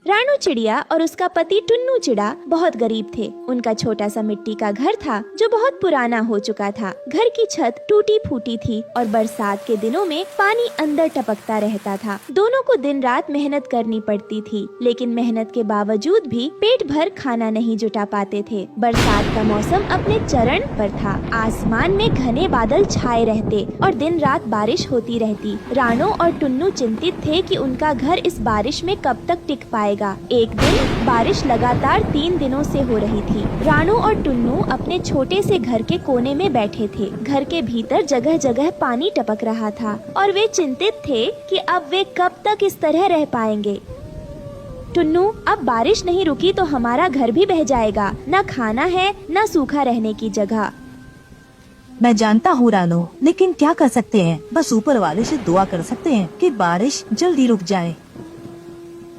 रानू चिड़िया और उसका पति टुन्नू चिड़ा बहुत गरीब थे। उनका छोटा सा मिट्टी का घर था जो बहुत पुराना हो चुका था। घर की छत टूटी फूटी थी और बरसात के दिनों में पानी अंदर टपकता रहता था। दोनों को दिन रात मेहनत करनी पड़ती थी, लेकिन मेहनत के बावजूद भी पेट भर खाना नहीं जुटा पाते थे। बरसात का मौसम अपने चरण पर था। आसमान में घने बादल छाए रहते और दिन रात बारिश होती रहती। रानू और टुन्नू चिंतित थे कि उनका घर इस बारिश में कब तक टिक पाएगा। एक दिन बारिश लगातार 3 दिनों से हो रही थी। रानू और टुन्नू अपने छोटे से घर के कोने में बैठे थे। घर के भीतर जगह जगह पानी टपक रहा था और वे चिंतित थे कि अब वे कब तक इस तरह रह पाएंगे। टुन्नू, अब बारिश नहीं रुकी तो हमारा घर भी बह जाएगा। न खाना है न सूखा रहने की जगह। मैं जानता हूँ रानू, लेकिन क्या कर सकते हैं? बस ऊपर वाले से दुआ कर सकते हैं कि बारिश जल्दी रुक जाए।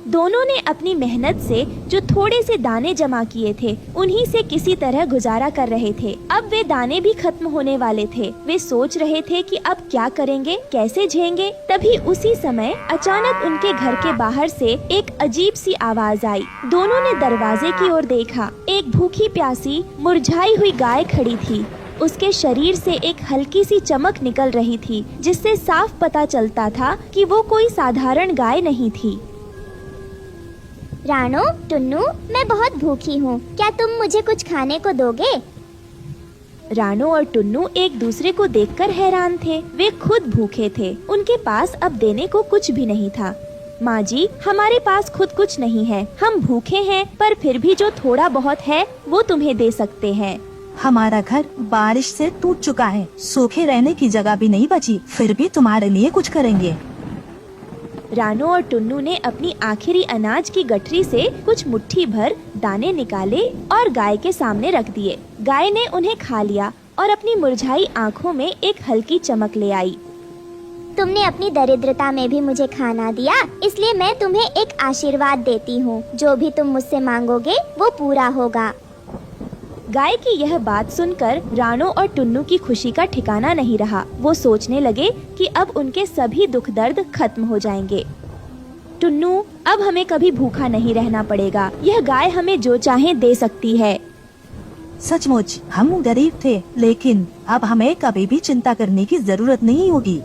दोनों ने अपनी मेहनत से जो थोड़े से दाने जमा किए थे उन्हीं से किसी तरह गुजारा कर रहे थे। अब वे दाने भी खत्म होने वाले थे। वे सोच रहे थे कि अब क्या करेंगे, कैसे झेलेंगे। तभी उसी समय अचानक उनके घर के बाहर से एक अजीब सी आवाज आई। दोनों ने दरवाजे की ओर देखा। एक भूखी प्यासी मुरझाई हुई गाय खड़ी थी। उसके शरीर से एक हल्की सी चमक निकल रही थी, जिससे साफ पता चलता था कि वो कोई साधारण गाय नहीं थी। रानू, टुन्नू, मैं बहुत भूखी हूँ। क्या तुम मुझे कुछ खाने को दोगे? रानू और टुन्नू एक दूसरे को देखकर हैरान थे। वे खुद भूखे थे। उनके पास अब देने को कुछ भी नहीं था। माँ जी, हमारे पास खुद कुछ नहीं है। हम भूखे हैं, पर फिर भी जो थोड़ा बहुत है वो तुम्हें दे सकते हैं। हमारा घर बारिश से टूट चुका है। सूखे रहने की जगह भी नहीं बची, फिर भी तुम्हारे लिए कुछ करेंगे। रानू और टुन्नू ने अपनी आखिरी अनाज की गठरी से कुछ मुट्ठी भर दाने निकाले और गाय के सामने रख दिए। गाय ने उन्हें खा लिया और अपनी मुरझाई आँखों में एक हल्की चमक ले आई। तुमने अपनी दरिद्रता में भी मुझे खाना दिया, इसलिए मैं तुम्हें एक आशीर्वाद देती हूँ। जो भी तुम मुझसे मांगोगे वो पूरा होगा। गाय की यह बात सुनकर रानू और टुन्नू की खुशी का ठिकाना नहीं रहा। वो सोचने लगे कि अब उनके सभी दुख दर्द खत्म हो जाएंगे। टुन्नू, अब हमें कभी भूखा नहीं रहना पड़ेगा। यह गाय हमें जो चाहे दे सकती है। सचमुच हम गरीब थे, लेकिन अब हमें कभी भी चिंता करने की जरूरत नहीं होगी।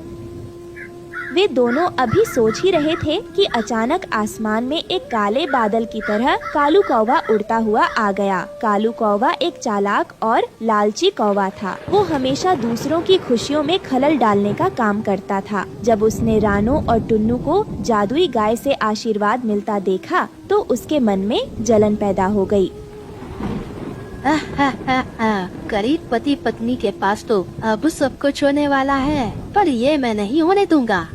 वे दोनों अभी सोच ही रहे थे कि अचानक आसमान में एक काले बादल की तरह कालू कौवा उड़ता हुआ आ गया। कालू कौवा एक चालाक और लालची कौवा था। वो हमेशा दूसरों की खुशियों में खलल डालने का काम करता था। जब उसने रानू और टुन्नू को जादुई गाय से आशीर्वाद मिलता देखा तो उसके मन में जलन पैदा हो गई। गरीब पति पत्नी के पास तो अब सब कुछ होने वाला है, पर ये मैं नहीं होने दूंगा।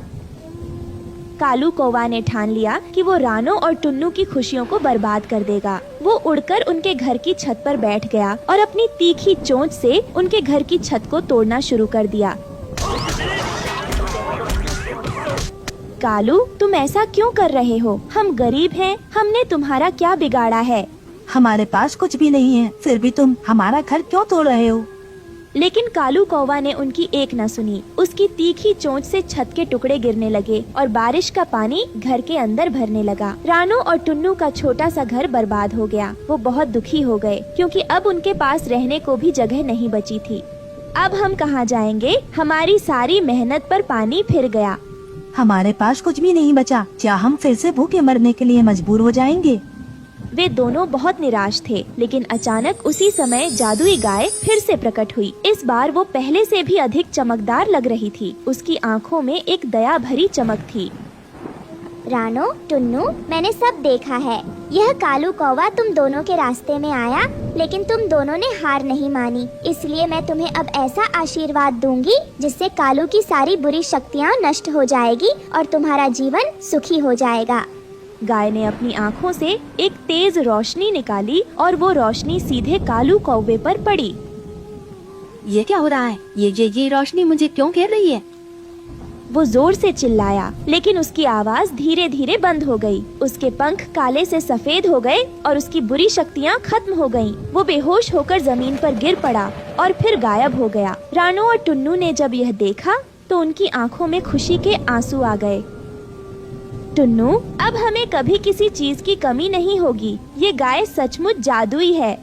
कालू कौवा ने ठान लिया कि वो रानू और टुन्नू की खुशियों को बर्बाद कर देगा। वो उड़कर उनके घर की छत पर बैठ गया और अपनी तीखी चोंच से उनके घर की छत को तोड़ना शुरू कर दिया। कालू, तुम ऐसा क्यों कर रहे हो? हम गरीब हैं, हमने तुम्हारा क्या बिगाड़ा है? हमारे पास कुछ भी नहीं है, फिर भी तुम हमारा घर क्यों तोड़ रहे हो? लेकिन कालू कौवा ने उनकी एक न सुनी। उसकी तीखी चोंच से छत के टुकड़े गिरने लगे और बारिश का पानी घर के अंदर भरने लगा। रानू और टुन्नू का छोटा सा घर बर्बाद हो गया। वो बहुत दुखी हो गए क्योंकि अब उनके पास रहने को भी जगह नहीं बची थी। अब हम कहाँ जाएंगे? हमारी सारी मेहनत पर पानी फिर गया। हमारे पास कुछ भी नहीं बचा। क्या हम फिर से भूखे मरने के लिए मजबूर हो जाएंगे? वे दोनों बहुत निराश थे, लेकिन अचानक उसी समय जादुई गाय फिर से प्रकट हुई। इस बार वो पहले से भी अधिक चमकदार लग रही थी। उसकी आंखों में एक दया भरी चमक थी। रानू, टुन्नू, मैंने सब देखा है। यह कालू कौवा तुम दोनों के रास्ते में आया, लेकिन तुम दोनों ने हार नहीं मानी। इसलिए मैं तुम्हें अब ऐसा आशीर्वाद दूंगी जिससे कालू की सारी बुरी शक्तियाँ नष्ट हो जाएगी और तुम्हारा जीवन सुखी हो जाएगा। गाय ने अपनी आँखों से एक तेज रोशनी निकाली और वो रोशनी सीधे कालू कौवे पर पड़ी। ये क्या हो रहा है? ये रोशनी मुझे क्यों घेर रही है? वो जोर से चिल्लाया, लेकिन उसकी आवाज धीरे धीरे बंद हो गई। उसके पंख काले से सफेद हो गए और उसकी बुरी शक्तियाँ खत्म हो गईं। वो बेहोश होकर जमीन पर गिर पड़ा और फिर गायब हो गया। रानू और टुन्नू ने जब यह देखा तो उनकी आँखों में खुशी के आंसू आ गए। टुन्नू, अब हमें कभी किसी चीज की कमी नहीं होगी। ये गाय सचमुच जादुई है।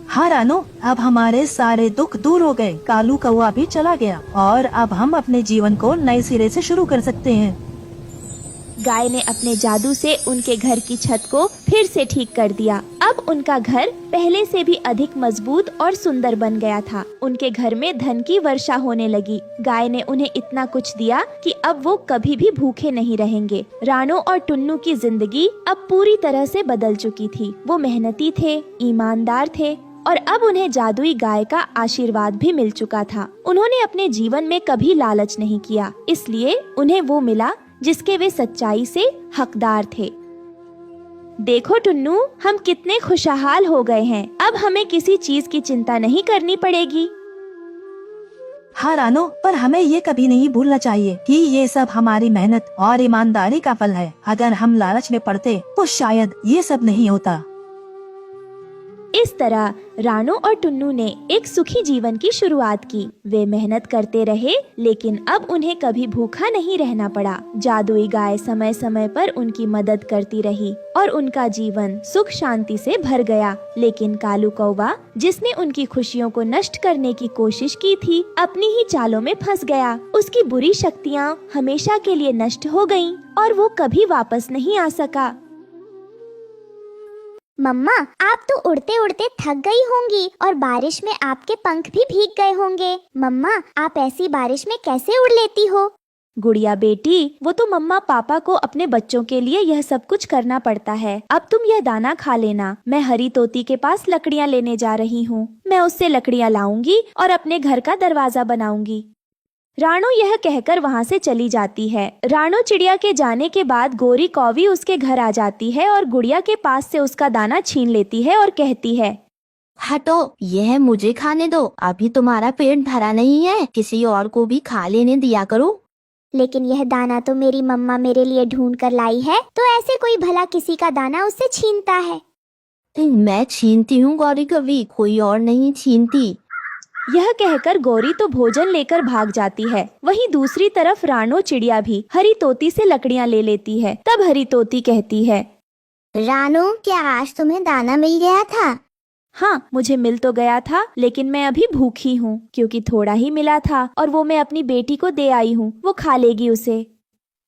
हाँ रानो, अब हमारे सारे दुख दूर हो गए, कालू कौवा भी चला गया और अब हम अपने जीवन को नए सिरे से शुरू कर सकते हैं। गाय ने अपने जादू से उनके घर की छत को फिर से ठीक कर दिया। अब उनका घर पहले से भी अधिक मजबूत और सुंदर बन गया था। उनके घर में धन की वर्षा होने लगी। गाय ने उन्हें इतना कुछ दिया कि अब वो कभी भी भूखे नहीं रहेंगे। रानो और टुन्नू की जिंदगी अब पूरी तरह से बदल चुकी थी। वो मेहनती थे, ईमानदार थे और अब उन्हें जादुई गाय का आशीर्वाद भी मिल चुका था। उन्होंने अपने जीवन में कभी लालच नहीं किया, इसलिए उन्हें वो मिला जिसके वे सच्चाई से हकदार थे। देखो टुन्नू, हम कितने खुशहाल हो गए हैं। अब हमें किसी चीज की चिंता नहीं करनी पड़ेगी। हाँ रानो, पर हमें ये कभी नहीं भूलना चाहिए कि ये सब हमारी मेहनत और ईमानदारी का फल है। अगर हम लालच में पड़ते तो शायद ये सब नहीं होता। इस तरह रानो और टुन्नू ने एक सुखी जीवन की शुरुआत की। वे मेहनत करते रहे, लेकिन अब उन्हें कभी भूखा नहीं रहना पड़ा। जादुई गाय समय समय पर उनकी मदद करती रही और उनका जीवन सुख शांति से भर गया। लेकिन कालू कौवा, जिसने उनकी खुशियों को नष्ट करने की कोशिश की थी, अपनी ही चालों में फंस गया। उसकी बुरी शक्तियाँ हमेशा के लिए नष्ट हो गईं और वो कभी वापस नहीं आ सका। मम्मा, आप तो उड़ते उड़ते थक गई होंगी और बारिश में आपके पंख भी भीग गए होंगे। मम्मा, आप ऐसी बारिश में कैसे उड़ लेती हो? गुड़िया बेटी, वो तो मम्मा पापा को अपने बच्चों के लिए यह सब कुछ करना पड़ता है। अब तुम यह दाना खा लेना। मैं हरी तोती के पास लकड़ियाँ लेने जा रही हूँ। मैं उससे लकड़ियाँ लाऊंगी और अपने घर का दरवाजा बनाऊंगी। रानो यह कहकर वहाँ से चली जाती है। रानो चिड़िया के जाने के बाद गोरी कौवी उसके घर आ जाती है और गुड़िया के पास से उसका दाना छीन लेती है और कहती है, हटो, यह मुझे खाने दो। अभी तुम्हारा पेट भरा नहीं है, किसी और को भी खा लेने दिया करो। लेकिन यह दाना तो मेरी मम्मा मेरे लिए ढूंढ कर लाई है, तो ऐसे कोई भला किसी का दाना उससे छीनता है? मैं छीनती हूँ गौरी कवि, कोई और नहीं छीनती। यह कहकर गौरी तो भोजन लेकर भाग जाती है। वहीं दूसरी तरफ रानो चिड़िया भी हरी तोती से लकड़ियाँ ले लेती है। तब हरी तोती कहती है, रानो, क्या आज तुम्हें दाना मिल गया था? हाँ, मुझे मिल तो गया था, लेकिन मैं अभी भूखी हूँ क्योंकि थोड़ा ही मिला था और वो मैं अपनी बेटी को दे आई हूँ। वो खा लेगी उसे।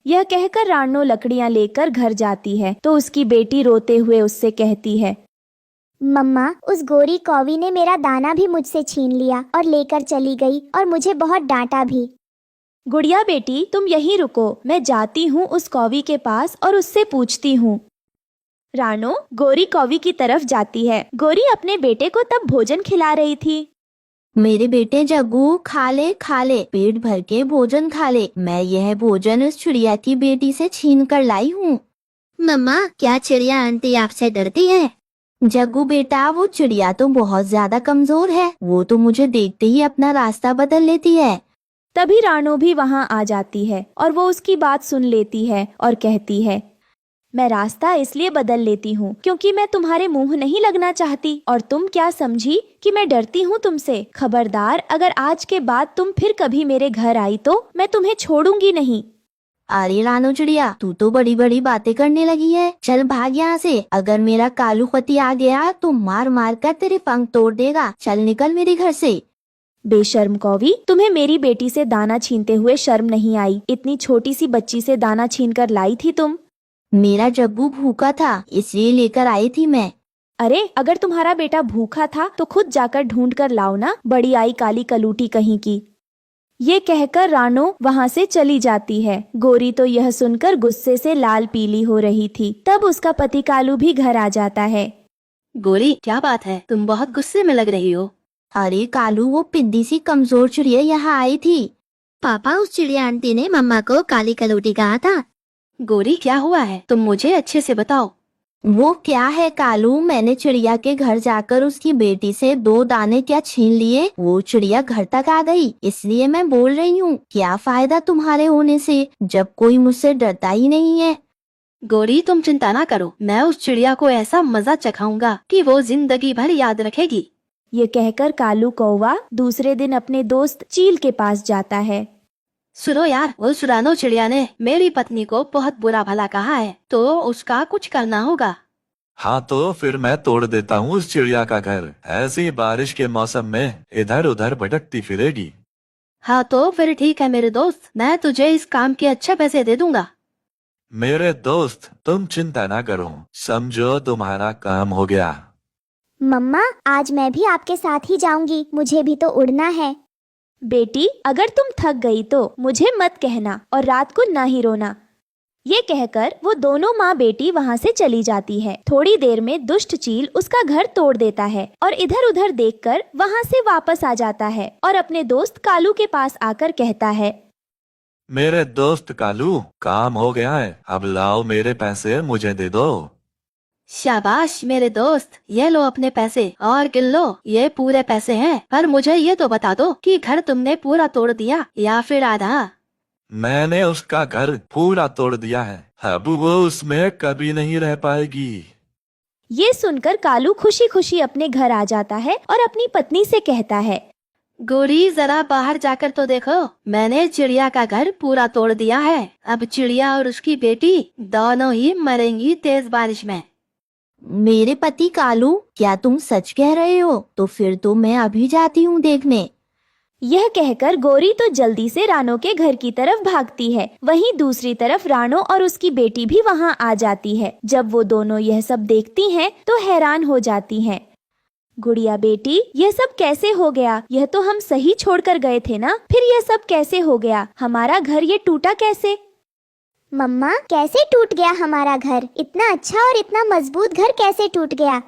यह कहकर रानो लकड़ियाँ लेकर घर जाती है तो उसकी बेटी रोते हुए उससे कहती है, मम्मा, उस गोरी कौवी ने मेरा दाना भी मुझसे छीन लिया और लेकर चली गई और मुझे बहुत डांटा भी। गुड़िया बेटी, तुम यहीं रुको, मैं जाती हूँ उस कौवी के पास और उससे पूछती हूँ। रानो गोरी कौवी की तरफ जाती है। गोरी अपने बेटे को तब भोजन खिला रही थी। मेरे बेटे जग्गू, खा ले, पेट भर के भोजन खा ले। मैं यह भोजन उस चिड़िया की बेटी से छीन कर लाई हूँ। मम्मा, क्या चिड़िया आंटी आपसे डरती है? जग्गू बेटा, वो चिड़िया तो बहुत ज्यादा कमजोर है। वो तो मुझे देखते ही अपना रास्ता बदल लेती है। तभी रानो भी वहाँ आ जाती है और वो उसकी बात सुन लेती है और कहती है, मैं रास्ता इसलिए बदल लेती हूँ क्योंकि मैं तुम्हारे मुंह नहीं लगना चाहती और तुम क्या समझी कि मैं डरती हूँ तुमसे। खबरदार, अगर आज के बाद तुम फिर कभी मेरे घर आई तो मैं तुम्हें छोड़ूंगी नहीं। अरे रानो चिड़िया, तू तो बड़ी बड़ी बातें करने लगी है। चल भाग यहाँ से। अगर मेरा कालू पति आ गया तो मार मार कर तेरे पंख तोड़ देगा। चल निकल मेरे घर से। बेशर्म कौवी, तुम्हें मेरी बेटी से दाना छीनते हुए शर्म नहीं आई? इतनी छोटी सी बच्ची से दाना छीन कर लाई थी तुम। मेरा जग्गू भूखा था, इसलिए लेकर आई थी मैं। अरे, अगर तुम्हारा बेटा भूखा था तो खुद जाकर ढूंढ कर लाओ ना, बड़ी आई काली कलूटी कहीं की। ये कहकर रानो वहाँ से चली जाती है। गोरी तो यह सुनकर गुस्से से लाल पीली हो रही थी। तब उसका पति कालू भी घर आ जाता है। गोरी, क्या बात है? तुम बहुत गुस्से में लग रही हो। अरे कालू, वो पिद्दी सी कमजोर चिड़िया यहाँ आई थी। पापा, उस चिड़िया आंटी ने मम्मा को काली कलूटी कहा था। गोरी, क्या हुआ है? तुम मुझे अच्छे से बताओ। वो क्या है कालू, मैंने चिड़िया के घर जाकर उसकी बेटी से 2 दाने क्या छीन लिए। वो चिड़िया घर तक आ गई, इसलिए मैं बोल रही हूँ। क्या फायदा तुम्हारे होने से जब कोई मुझसे डरता ही नहीं है। गोरी, तुम चिंता ना करो, मैं उस चिड़िया को ऐसा मजा चखाऊंगा कि वो जिंदगी भर याद रखेगी। ये कहकर कालू कौवा दूसरे दिन अपने दोस्त चील के पास जाता है। सुनो यार, उस रानो चिड़िया ने मेरी पत्नी को बहुत बुरा भला कहा है, तो उसका कुछ करना होगा। हाँ तो फिर मैं तोड़ देता हूँ उस चिड़िया का घर। ऐसी बारिश के मौसम में इधर उधर भटकती फिरेगी। हाँ तो फिर ठीक है मेरे दोस्त, मैं तुझे इस काम के अच्छे पैसे दे दूंगा। मेरे दोस्त तुम चिंता ना करो, समझो तुम्हारा काम हो गया। मम्मा, आज मैं भी आपके साथ ही जाऊंगी, मुझे भी तो उड़ना है। बेटी, अगर तुम थक गई तो मुझे मत कहना और रात को ना ही रोना। ये कहकर वो दोनों माँ बेटी वहाँ से चली जाती है। थोड़ी देर में दुष्ट चील उसका घर तोड़ देता है और इधर उधर देखकर वहाँ से वापस आ जाता है और अपने दोस्त कालू के पास आकर कहता है, मेरे दोस्त कालू, काम हो गया है, अब लाओ मेरे पैसे मुझे दे दो। शाबाश मेरे दोस्त, ये लो अपने पैसे और गिन लो, ये पूरे पैसे हैं। पर मुझे ये तो बता दो कि घर तुमने पूरा तोड़ दिया या फिर आधा? मैंने उसका घर पूरा तोड़ दिया है, अब वो उसमें कभी नहीं रह पाएगी। ये सुनकर कालू खुशी खुशी अपने घर आ जाता है और अपनी पत्नी से कहता है, गोरी जरा बाहर जाकर तो देखो, मैंने चिड़िया का घर पूरा तोड़ दिया है। अब चिड़िया और उसकी बेटी दोनों ही मरेंगी तेज बारिश में। मेरे पति कालू, क्या तुम सच कह रहे हो? तो फिर तो मैं अभी जाती हूँ देखने। यह कहकर गोरी तो जल्दी से रानो के घर की तरफ भागती है। वहीं दूसरी तरफ रानो और उसकी बेटी भी वहां आ जाती है। जब वो दोनों यह सब देखती हैं तो हैरान हो जाती हैं। गुड़िया बेटी, यह सब कैसे हो गया? यह तो हम सही छोड़कर गए थे ना, फिर यह सब कैसे हो गया? हमारा घर ये टूटा कैसे? मम्मा, कैसे टूट गया हमारा घर? इतना अच्छा और इतना मजबूत घर कैसे टूट गया?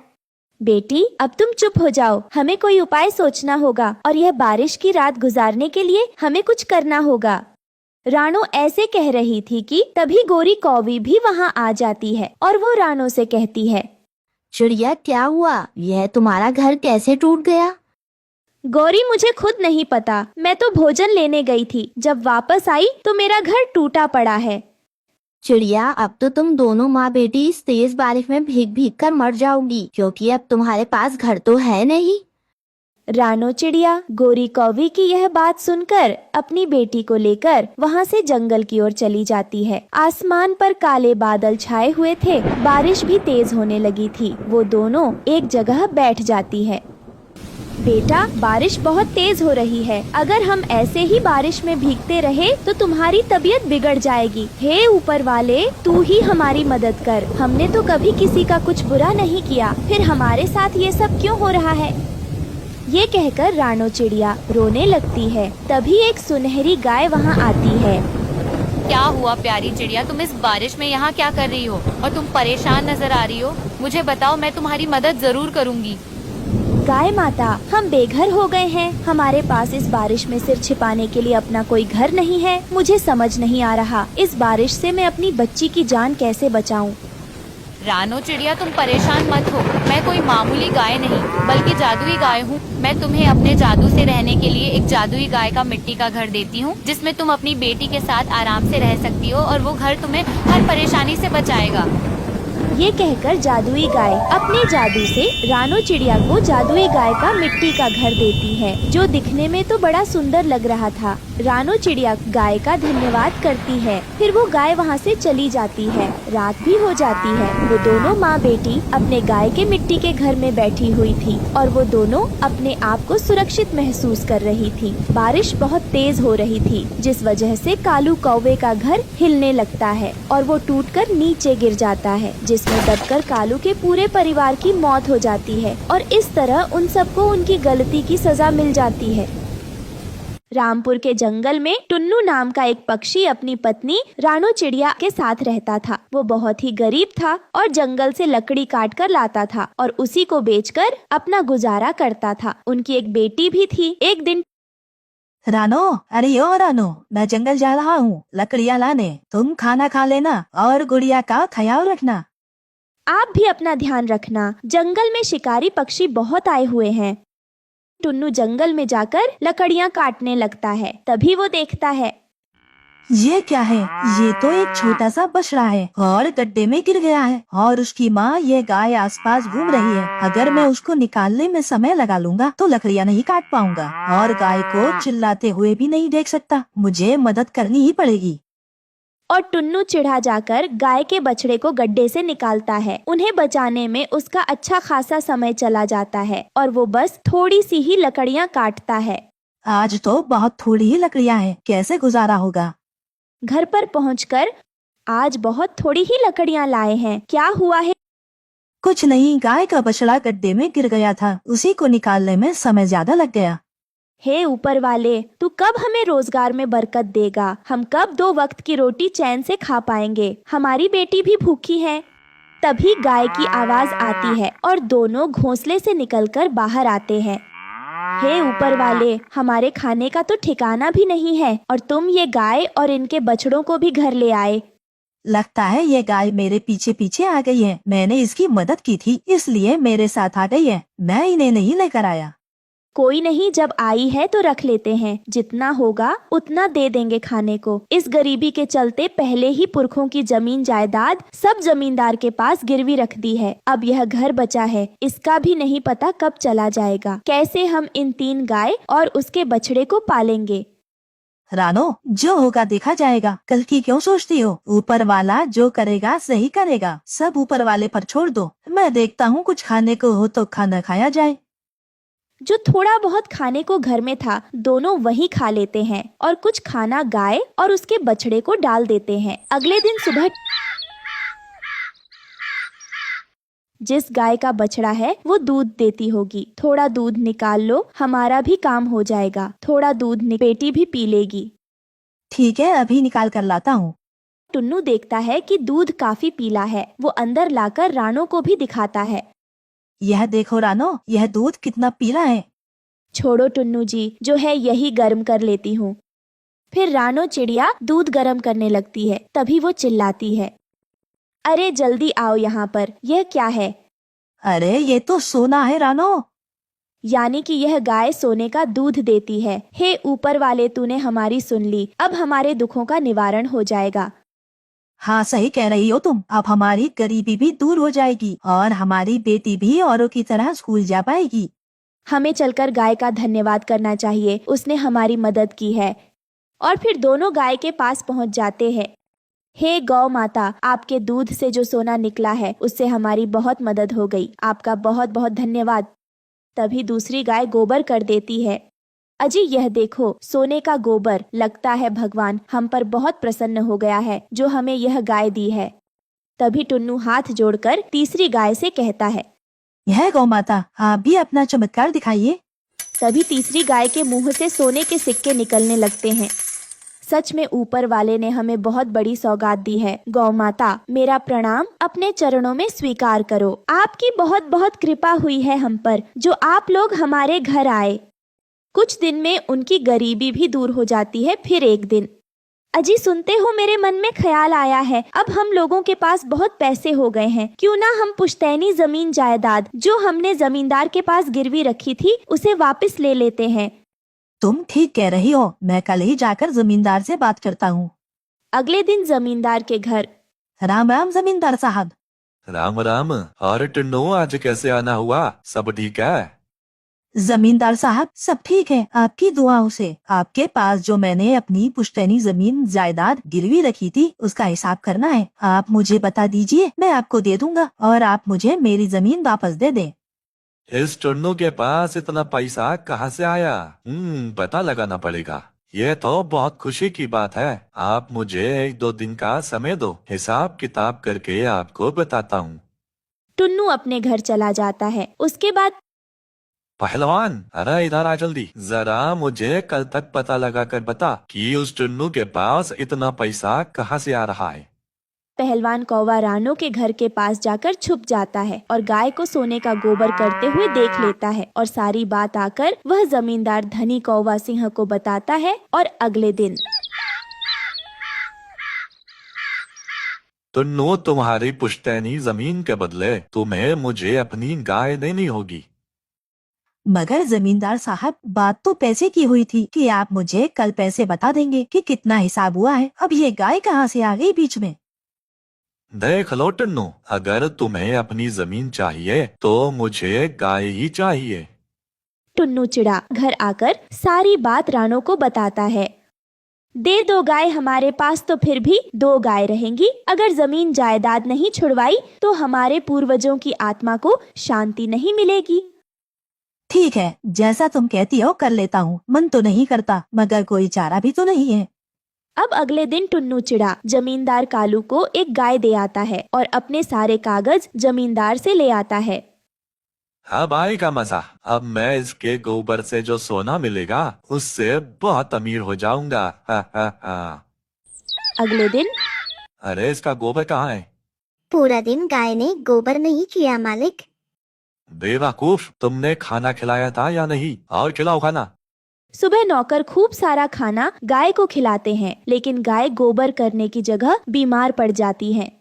बेटी, अब तुम चुप हो जाओ, हमें कोई उपाय सोचना होगा और यह बारिश की रात गुजारने के लिए हमें कुछ करना होगा। रानो ऐसे कह रही थी कि तभी गोरी कौवी भी वहां आ जाती है और वो रानो से कहती है, चिड़िया क्या हुआ? यह तुम्हारा घर कैसे टूट गया? गौरी, मुझे खुद नहीं पता, मैं तो भोजन लेने गई थी, जब वापस आई तो मेरा घर टूटा पड़ा है। चिड़िया, अब तो तुम दोनों माँ बेटी इस तेज बारिश में भीग भीग कर मर जाओगी, क्योंकि अब तुम्हारे पास घर तो है नहीं। रानो चिड़िया गोरी कौवी की यह बात सुनकर अपनी बेटी को लेकर वहाँ से जंगल की ओर चली जाती है। आसमान पर काले बादल छाए हुए थे, बारिश भी तेज होने लगी थी। वो दोनों एक जगह बैठ जाती है। बेटा, बारिश बहुत तेज हो रही है, अगर हम ऐसे ही बारिश में भीगते रहे तो तुम्हारी तबीयत बिगड़ जाएगी। हे ऊपर वाले, तू ही हमारी मदद कर, हमने तो कभी किसी का कुछ बुरा नहीं किया, फिर हमारे साथ ये सब क्यों हो रहा है? ये कहकर रानो चिड़िया रोने लगती है। तभी एक सुनहरी गाय वहाँ आती है। क्या हुआ प्यारी चिड़िया, तुम इस बारिश में यहाँ क्या कर रही हो और तुम परेशान नजर आ रही हो? मुझे बताओ, मैं तुम्हारी मदद जरूर करूँगी। गाय माता, हम बेघर हो गए हैं, हमारे पास इस बारिश में सिर छिपाने के लिए अपना कोई घर नहीं है। मुझे समझ नहीं आ रहा, इस बारिश से मैं अपनी बच्ची की जान कैसे बचाऊं? रानो चिड़िया, तुम परेशान मत हो, मैं कोई मामूली गाय नहीं बल्कि जादुई गाय हूँ। मैं तुम्हें अपने जादू से रहने के लिए एक जादुई गाय का मिट्टी का घर देती हूँ, जिसमें तुम अपनी बेटी के साथ आराम से रह सकती हो और वो घर तुम्हें हर परेशानी से बचाएगा। ये कहकर जादुई गाय अपने जादू से रानो चिड़िया को जादुई गाय का मिट्टी का घर देती है, जो दिखने में तो बड़ा सुंदर लग रहा था। रानो चिड़िया गाय का धन्यवाद करती है, फिर वो गाय वहाँ से चली जाती है। रात भी हो जाती है। वो दोनों माँ बेटी अपने गाय के मिट्टी के घर में बैठी हुई थी और वो दोनों अपने आप को सुरक्षित महसूस कर रही थी। बारिश बहुत तेज हो रही थी, जिस वजह से कालू कौवे का घर हिलने लगता है और वो टूटकर नीचे गिर जाता है, जिसमें दबकर कालू के पूरे परिवार की मौत हो जाती है और इस तरह उन सबको उनकी गलती की सजा मिल जाती है। रामपुर के जंगल में टुन्नू नाम का एक पक्षी अपनी पत्नी रानो चिड़िया के साथ रहता था। वो बहुत ही गरीब था और जंगल से लकड़ी काट कर लाता था और उसी को बेचकर अपना गुजारा करता था। उनकी एक बेटी भी थी। एक दिन रानो, अरे ओ रानो, मैं जंगल जा रहा हूँ लकड़ियाँ लाने, तुम खाना खा लेना और गुड़िया का ख्याल रखना। आप भी अपना ध्यान रखना, जंगल में शिकारी पक्षी बहुत आए हुए हैं। टुन्नू जंगल में जाकर लकड़ियाँ काटने लगता है। तभी वो देखता है, ये क्या है? ये तो एक छोटा सा बछड़ा है और गड्ढे में गिर गया है और उसकी माँ ये गाय आसपास घूम रही है। अगर मैं उसको निकालने में समय लगा लूंगा तो लकड़ियाँ नहीं काट पाऊंगा और गाय को चिल्लाते हुए भी नहीं देख सकता। मुझे मदद करनी ही पड़ेगी। और टुन्नू चिढ़ा जाकर गाय के बछड़े को गड्ढे से निकालता है। उन्हें बचाने में उसका अच्छा खासा समय चला जाता है और वो बस थोड़ी सी ही लकड़ियाँ काटता है। आज तो बहुत थोड़ी ही लकड़ियाँ हैं, कैसे गुजारा होगा? घर पर पहुंचकर आज बहुत थोड़ी ही लकड़ियाँ लाए हैं, क्या हुआ है? कुछ नहीं, गाय का बछड़ा गड्ढे में गिर गया था, उसी को निकालने में समय ज्यादा लग गया। हे ऊपर वाले, तू कब हमें रोजगार में बरकत देगा? हम कब 2 वक्त की रोटी चैन से खा पाएंगे? हमारी बेटी भी भूखी है। तभी गाय की आवाज आती है और दोनों घोंसले से निकलकर बाहर आते हैं। हे ऊपर वाले, हमारे खाने का तो ठिकाना भी नहीं है और तुम ये गाय और इनके बछड़ों को भी घर ले आए। लगता है ये गाय मेरे पीछे पीछे आ गई है। मैंने इसकी मदद की थी इसलिए मेरे साथ आ गई है। मैं इन्हें नहीं लेकर आया। कोई नहीं, जब आई है तो रख लेते हैं, जितना होगा उतना दे देंगे खाने को। इस गरीबी के चलते पहले ही पुरखों की जमीन जायदाद सब जमींदार के पास गिरवी रख दी है। अब यह घर बचा है, इसका भी नहीं पता कब चला जाएगा। कैसे हम इन 3 गाय और उसके बछड़े को पालेंगे? रानो, जो होगा देखा जाएगा, कल की क्यों सोचती हो? ऊपर वाला जो करेगा सही करेगा, सब ऊपर वाले पर छोड़ दो। मैं देखता हूँ कुछ खाने को हो तो खाना खाया जाए। जो थोड़ा बहुत खाने को घर में था दोनों वही खा लेते हैं और कुछ खाना गाय और उसके बछड़े को डाल देते हैं। अगले दिन सुबह जिस गाय का बछड़ा है वो दूध देती होगी। थोड़ा दूध निकाल लो, हमारा भी काम हो जाएगा। थोड़ा दूध बेटी भी पी लेगी। ठीक है, अभी निकाल कर लाता हूँ। टुन्नू देखता है कि दूध काफी पीला है। वो अंदर लाकर रानो को भी दिखाता है। यह देखो रानो, यह दूध कितना पीला है। छोड़ो टुन्नू जी, जो है यही गर्म कर लेती हूँ। फिर रानो चिड़िया दूध गर्म करने लगती है। तभी वो चिल्लाती है, अरे जल्दी आओ यहाँ पर, यह क्या है? अरे ये तो सोना है रानो। यानी कि यह गाय सोने का दूध देती है। हे ऊपर वाले, तूने हमारी सुन ली। अब हमारे दुखों का निवारण हो जाएगा। हाँ, सही कह रही हो तुम। अब हमारी गरीबी भी दूर हो जाएगी और हमारी बेटी भी औरों की तरह स्कूल जा पाएगी। हमें चलकर गाय का धन्यवाद करना चाहिए, उसने हमारी मदद की है। और फिर दोनों गाय के पास पहुंच जाते हैं। हे गौ माता, आपके दूध से जो सोना निकला है उससे हमारी बहुत मदद हो गई। आपका बहुत बहुत धन्यवाद। तभी दूसरी गाय गोबर कर देती है। अजी यह देखो, सोने का गोबर। लगता है भगवान हम पर बहुत प्रसन्न हो गया है जो हमें यह गाय दी है। तभी टुन्नू हाथ जोड़कर तीसरी गाय से कहता है, यह गौ माता, आप भी अपना चमत्कार दिखाइए। तभी तीसरी गाय के मुंह से सोने के सिक्के निकलने लगते हैं। सच में ऊपर वाले ने हमें बहुत बड़ी सौगात दी है। गौ माता, मेरा प्रणाम अपने चरणों में स्वीकार करो। आपकी बहुत बहुत कृपा हुई है हम पर, जो आप लोग हमारे घर आए। कुछ दिन में उनकी गरीबी भी दूर हो जाती है। फिर एक दिन, अजी सुनते हो, मेरे मन में ख्याल आया है, अब हम लोगों के पास बहुत पैसे हो गए हैं, क्यों ना हम पुश्तैनी जमीन जायदाद जो हमने जमींदार के पास गिरवी रखी थी उसे वापस ले लेते हैं। तुम ठीक कह रही हो, मैं कल ही जाकर जमींदार से बात करता हूँ। अगले दिन जमींदार के घर। राम राम जमींदार साहब। राम राम। और टुन्नू, आज कैसे आना हुआ? सब ठीक है? जमींदार साहब, सब ठीक है आपकी दुआओं से। आपके पास जो मैंने अपनी पुश्तैनी जमीन जायदाद गिरवी रखी थी उसका हिसाब करना है। आप मुझे बता दीजिए, मैं आपको दे दूंगा और आप मुझे मेरी जमीन वापस दे दें। इस टुन्नू के पास इतना पैसा कहाँ से आया? पता लगाना पड़ेगा। यह तो बहुत खुशी की बात है। आप मुझे 1-2 दिन का समय दो, हिसाब किताब करके आपको बताता हूँ। टुन्नू अपने घर चला जाता है। उसके बाद, पहलवान, अरे इधर आ जल्दी। जरा मुझे कल तक पता लगा कर बता कि उस टुन्नू के पास इतना पैसा कहाँ से आ रहा है। पहलवान कौवा रानो के घर के पास जाकर छुप जाता है और गाय को सोने का गोबर करते हुए देख लेता है और सारी बात आकर वह जमींदार धनी कौवा सिंह को बताता है। और अगले दिन, टुन्नू, तुम्हारी पुश्तैनी जमीन के बदले तुम्हें मुझे अपनी गाय देनी होगी। मगर जमींदार साहब, बात तो पैसे की हुई थी कि आप मुझे कल पैसे बता देंगे कि कितना हिसाब हुआ है। अब ये गाय कहाँ से आ गई बीच में? देख लो टुन्नू, अगर तुम्हें अपनी जमीन चाहिए तो मुझे गाय ही चाहिए। टुन्नू चिड़ा घर आकर सारी बात रानो को बताता है। दे दो गाय हमारे पास तो फिर भी 2 गाय रहेंगी। अगर जमीन जायदाद नहीं छुड़वाई तो हमारे पूर्वजों की आत्मा को शांति नहीं मिलेगी। ठीक है, जैसा तुम कहती हो कर लेता हूँ। मन तो नहीं करता, मगर कोई चारा भी तो नहीं है। अब अगले दिन टुन्नू चिड़ा जमींदार कालू को एक गाय दे आता है और अपने सारे कागज जमींदार से ले आता है। अब आएगा मजा। अब मैं इसके गोबर से जो सोना मिलेगा उससे बहुत अमीर हो जाऊंगा। हा हा हा। अगले दिन अरे इसका गोबर कहाँ है? पूरा दिन गाय ने गोबर नहीं किया मालिक। बेवकूफ, तुमने खाना खिलाया था या नहीं? और खिलाओ खाना। सुबह नौकर खूब सारा खाना गाय को खिलाते हैं, लेकिन गाय गोबर करने की जगह बीमार पड़ जाती है।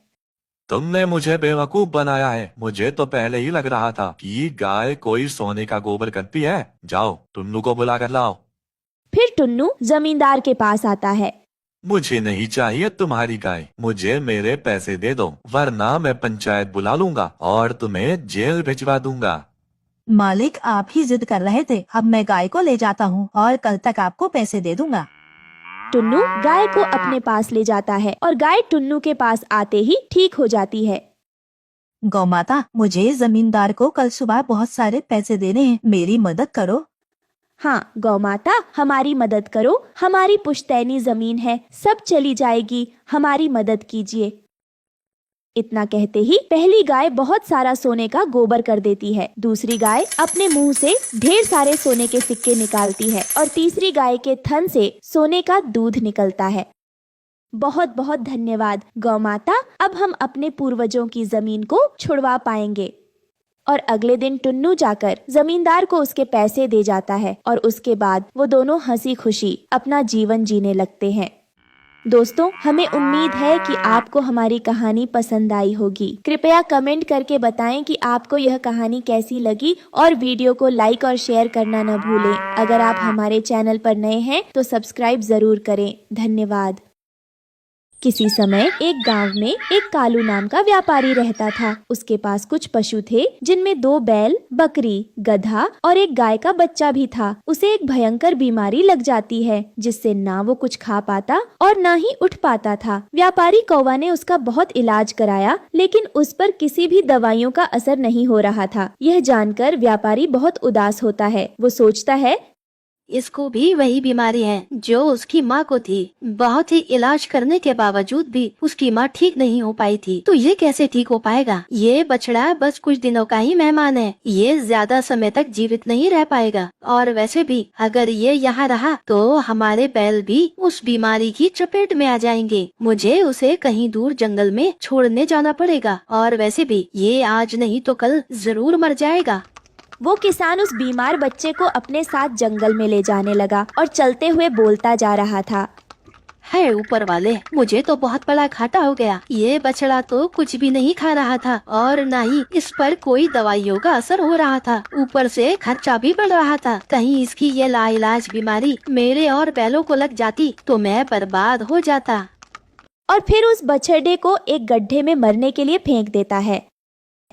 तुमने मुझे बेवकूफ बनाया है। मुझे तो पहले ही लग रहा था कि गाय कोई सोने का गोबर करती है। जाओ टुन्नू को बुला कर लाओ। फिर टुन्नू जमींदार के पास आता है। मुझे नहीं चाहिए तुम्हारी गाय, मुझे मेरे पैसे दे दो, वरना मैं पंचायत बुला लूंगा और तुम्हें जेल भिजवा दूंगा। मालिक, आप ही जिद कर रहे थे। अब मैं गाय को ले जाता हूँ और कल तक आपको पैसे दे दूंगा। टुन्नू गाय को अपने पास ले जाता है और गाय टुन्नू के पास आते ही ठीक हो जाती है। गौ माता, मुझे जमींदार को कल सुबह बहुत सारे पैसे देने हैं, मेरी मदद करो। हाँ गौ माता, हमारी मदद करो। हमारी पुश्तैनी जमीन है, सब चली जाएगी, हमारी मदद कीजिए। इतना कहते ही पहली गाय बहुत सारा सोने का गोबर कर देती है। दूसरी गाय अपने मुंह से ढेर सारे सोने के सिक्के निकालती है और तीसरी गाय के थन से सोने का दूध निकलता है। बहुत बहुत धन्यवाद गौ माता, अब हम अपने पूर्वजों की जमीन को छुड़वा पाएंगे। और अगले दिन टुन्नू जाकर जमींदार को उसके पैसे दे जाता है और उसके बाद वो दोनों हंसी खुशी अपना जीवन जीने लगते हैं। दोस्तों, हमें उम्मीद है कि आपको हमारी कहानी पसंद आई होगी। कृपया कमेंट करके बताएं कि आपको यह कहानी कैसी लगी और वीडियो को लाइक और शेयर करना न भूलें। अगर आप हमारे चैनल पर नए हैं तो सब्सक्राइब जरूर करें। धन्यवाद। किसी समय एक गांव में एक कालू नाम का व्यापारी रहता था। उसके पास कुछ पशु थे, जिनमें 2 बैल, बकरी, गधा और एक गाय का बच्चा भी था। उसे एक भयंकर बीमारी लग जाती है, जिससे ना वो कुछ खा पाता और ना ही उठ पाता था। व्यापारी कौवा ने उसका बहुत इलाज कराया, लेकिन उस पर किसी भी दवाइयों का असर नहीं हो रहा था। यह जानकर व्यापारी बहुत उदास होता है। वो सोचता है, इसको भी वही बीमारी है जो उसकी माँ को थी। बहुत ही इलाज करने के बावजूद भी उसकी माँ ठीक नहीं हो पाई थी, तो ये कैसे ठीक हो पाएगा? ये बछड़ा बस कुछ दिनों का ही मेहमान है, ये ज्यादा समय तक जीवित नहीं रह पाएगा। और वैसे भी अगर ये यहाँ रहा तो हमारे बैल भी उस बीमारी की चपेट में आ जाएंगे। मुझे उसे कहीं दूर जंगल में छोड़ने जाना पड़ेगा, और वैसे भी ये आज नहीं तो कल जरूर मर जाएगा। वो किसान उस बीमार बच्चे को अपने साथ जंगल में ले जाने लगा और चलते हुए बोलता जा रहा था, है ऊपर वाले, मुझे तो बहुत बड़ा घाटा हो गया। ये बछड़ा तो कुछ भी नहीं खा रहा था और न ही इस पर कोई दवाइयों का असर हो रहा था। ऊपर से खर्चा भी बढ़ रहा था। कहीं इसकी ये लाइलाज बीमारी मेरे और बैलों को लग जाती तो मैं बर्बाद हो जाता। और फिर उस बछड़े को एक गड्ढे में मरने के लिए फेंक देता है।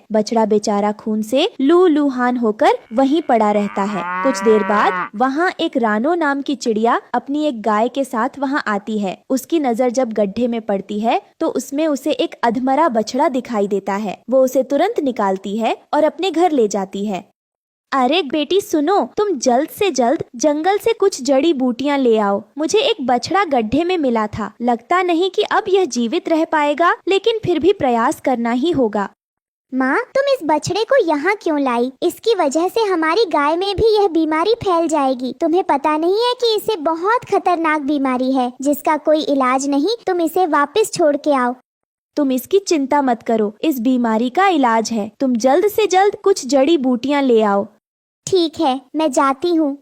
बछड़ा बेचारा खून से लूलूहान होकर वहीं पड़ा रहता है। कुछ देर बाद वहाँ एक रानो नाम की चिड़िया अपनी एक गाय के साथ वहाँ आती है। उसकी नजर जब गड्ढे में पड़ती है तो उसमें उसे एक अधमरा बछड़ा दिखाई देता है। वो उसे तुरंत निकालती है और अपने घर ले जाती है। अरे बेटी सुनो, तुम जल्द से जल्द जंगल से कुछ जड़ी बूटियां ले आओ। मुझे एक बछड़ा गड्ढे में मिला था। लगता नहीं कि अब यह जीवित रह पाएगा, लेकिन फिर भी प्रयास करना ही होगा। माँ, तुम इस बछड़े को यहाँ क्यों लाई? इसकी वजह से हमारी गाय में भी यह बीमारी फैल जाएगी। तुम्हें पता नहीं है कि इसे बहुत खतरनाक बीमारी है जिसका कोई इलाज नहीं। तुम इसे वापस छोड़ के आओ। तुम इसकी चिंता मत करो, इस बीमारी का इलाज है। तुम जल्द से जल्द कुछ जड़ी बूटियां ले आओ। ठीक है, मैं जाती हूँ।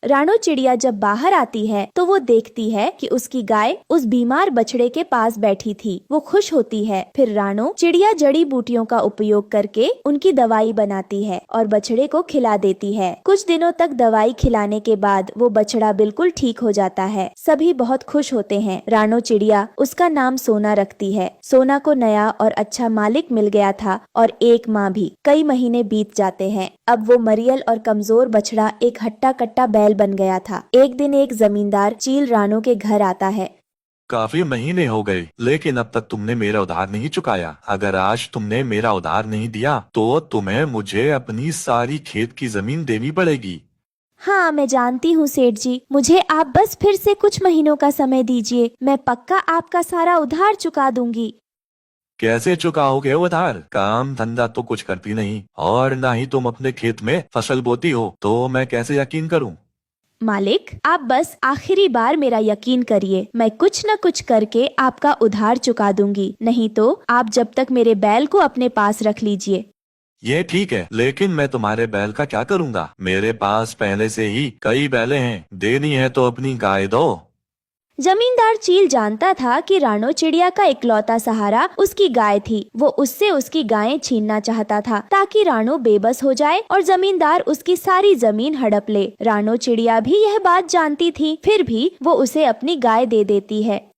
रानो चिड़िया जब बाहर आती है तो वो देखती है कि उसकी गाय उस बीमार बछड़े के पास बैठी थी। वो खुश होती है। फिर रानो चिड़िया जड़ी बूटियों का उपयोग करके उनकी दवाई बनाती है और बछड़े को खिला देती है। कुछ दिनों तक दवाई खिलाने के बाद वो बछड़ा बिल्कुल ठीक हो जाता है। सभी बहुत खुश होते हैं। रानो चिड़िया उसका नाम सोना रखती है। सोना को नया और अच्छा मालिक मिल गया था और एक माँ भी। कई महीने बीत जाते हैं। अब वो मरियल और कमजोर बछड़ा एक हट्टा कट्टा बैल बन गया था। एक दिन एक जमींदार चील रानो के घर आता है। काफी महीने हो गए, लेकिन अब तक तुमने मेरा उधार नहीं चुकाया। अगर आज तुमने मेरा उधार नहीं दिया तो तुम्हें मुझे अपनी सारी खेत की जमीन देनी पड़ेगी। हाँ, मैं जानती हूँ सेठ जी। मुझे आप बस फिर से कुछ महीनों का समय दीजिए। मैं पक्का आपका सारा उधार चुका दूंगी। कैसे चुकाओगे उधार? काम धंधा तो कुछ करती नहीं और ना ही तुम अपने खेत में फसल बोती हो, तो मैं कैसे यकीन करूं? मालिक, आप बस आखिरी बार मेरा यकीन करिए। मैं कुछ न कुछ करके आपका उधार चुका दूंगी। नहीं तो आप जब तक मेरे बैल को अपने पास रख लीजिए। ये ठीक है, लेकिन मैं तुम्हारे बैल का क्या करूंगा? मेरे पास पहले से ही कई बैले हैं। देनी है तो अपनी गाय दो। जमींदार चील जानता था कि रानो चिड़िया का इकलौता सहारा उसकी गाय थी। वो उससे उसकी गायें छीनना चाहता था ताकि रानो बेबस हो जाए और जमींदार उसकी सारी जमीन हड़प ले। रानो चिड़िया भी यह बात जानती थी, फिर भी वो उसे अपनी गाय दे देती है।